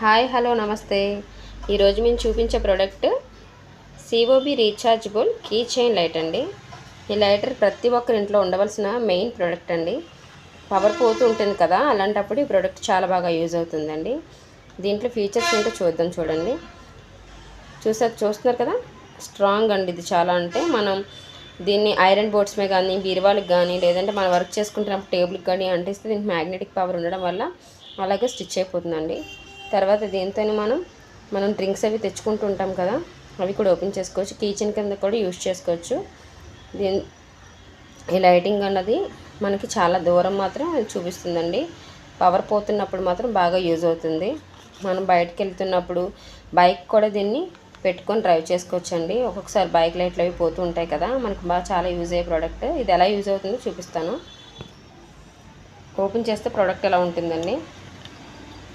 Hi hello నమస్తే. ఈరోజు మేము చూపించే product COB rechargeable key chain light అండి. ఈ లైటర్ ప్రతి ఒక్కరి ఇంట్లో ఉండవలసిన మెయిన్ ప్రోడక్ట్ అండి. పవర్ పోతూ ఉంటుంది కదా, అలాంటప్పుడు ఈ ప్రోడక్ట్ చాలా బాగా యూజ్ అవుతుందండి. దీంట్లో ఫీచర్స్ ఏంటో చూద్దాం. చూడండి, చూస్తున్నారు కదా, స్ట్రాంగ్ అండి. ఇది చాలా అంటే మనం దీన్ని ఐరన్ బోర్డ్స్ మీద కానీ, బీరువాలకు కానీ, లేదంటే మనం వర్క్ చేసుకుంటున్నప్పుడు టేబుల్కి కానీ అంటిస్తే దీనికి మ్యాగ్నెటిక్ పవర్ ఉండడం వల్ల అలాగే స్టిచ్ అయిపోతుందండి. తర్వాత దీంతో మనం డ్రింక్స్ అవి తెచ్చుకుంటూ ఉంటాం కదా, అవి కూడా ఓపెన్ చేసుకోవచ్చు. కిచెన్ కింద కూడా యూజ్ చేసుకోవచ్చు. ఈ లైటింగ్ అన్నది మనకి చాలా దూరం మాత్రం చూపిస్తుందండి. పవర్ పోతున్నప్పుడు మాత్రం బాగా యూజ్ అవుతుంది. మనం బయటకు వెళ్తున్నప్పుడు బైక్ కూడా దీన్ని పెట్టుకొని డ్రైవ్ చేసుకోవచ్చు అండి. ఒక్కొక్కసారి బైక్ లైట్లు అవి పోతూ ఉంటాయి కదా, మనకు బాగా చాలా యూజ్ అయ్యే ప్రోడక్ట్. ఇది ఎలా యూజ్ అవుతుందో చూపిస్తాను. ఓపెన్ చేస్తే ప్రోడక్ట్ ఎలా ఉంటుందండి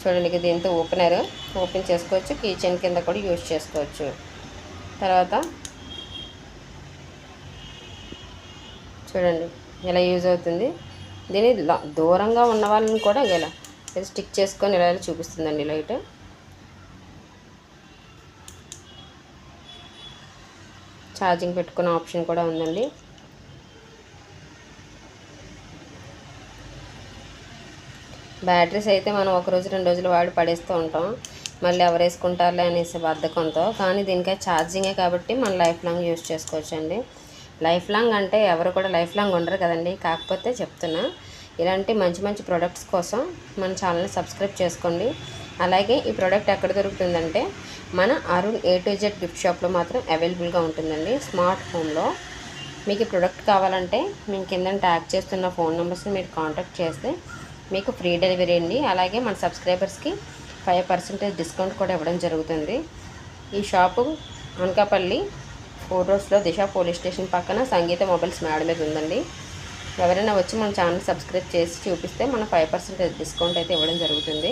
చూడండి. దీంతో ఓపెన్ చేసుకోవచ్చు. కిచెన్ కింద కూడా యూజ్ చేసుకోవచ్చు. తర్వాత చూడండి ఎలా యూజ్ అవుతుంది. దీన్ని దూరంగా ఉన్న వాళ్ళని కూడా ఇలా స్టిక్ చేసుకొని ఇలా చూపిస్తుందండి లైట్. ఛార్జింగ్ పెట్టుకునే ఆప్షన్ కూడా ఉందండి. బ్యాటరీస్ అయితే మనం ఒక రోజు 2 రోజులు వాడి పడేస్తూ ఉంటాం, మళ్ళీ ఎవరు వేసుకుంటారులే అనేసి బద్ధకంతో. కానీ దీనికై ఛార్జింగే కాబట్టి మనం లైఫ్ లాంగ్ యూజ్ చేసుకోవచ్చు అండి. లైఫ్ లాంగ్ అంటే ఎవరు కూడా లైఫ్ లాంగ్ ఉండరు కదండి, కాకపోతే చెప్తున్నా. ఇలాంటి మంచి మంచి ప్రోడక్ట్స్ కోసం మన ఛానల్ని సబ్స్క్రైబ్ చేసుకోండి. అలాగే ఈ ప్రోడక్ట్ ఎక్కడ దొరుకుతుందంటే మన Arun A to Z gift షాప్లో మాత్రం అవైలబుల్గా ఉంటుందండి, స్మార్ట్ హోమ్లో. మీకు ఈ ప్రోడక్ట్ కావాలంటే మేము కింద ట్యాగ్ చేస్తున్న ఫోన్ నెంబర్స్ని మీరు కాంటాక్ట్ చేస్తే మీకు ఫ్రీ డెలివరీ అండి. అలాగే మన సబ్స్క్రైబర్స్కి 5% డిస్కౌంట్ కూడా ఇవ్వడం జరుగుతుంది. ఈ షాపు అనకాపల్లి 4 రోడ్స్లో దిశ పోలీస్ స్టేషన్ పక్కన సంగీత మొబైల్స్ మేడ మీద ఉందండి. ఎవరైనా వచ్చి మన ఛానల్ సబ్స్క్రైబ్ చేసి చూపిస్తే మన 5% డిస్కౌంట్ అయితే ఇవ్వడం జరుగుతుంది.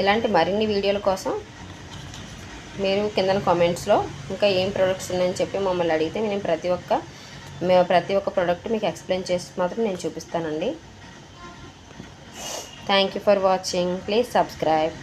ఇలాంటి మరిన్ని వీడియోల కోసం మీరు కింద కామెంట్స్లో ఇంకా ఏం ప్రోడక్ట్స్ ఉన్నాయని చెప్పి మమ్మల్ని అడిగితే నేను ప్రతి ఒక్క ప్రోడక్ట్ మీకు ఎక్స్ప్లెయిన్ చేసి మాత్రం నేను చూపిస్తానండి. Thank you for watching. Please subscribe.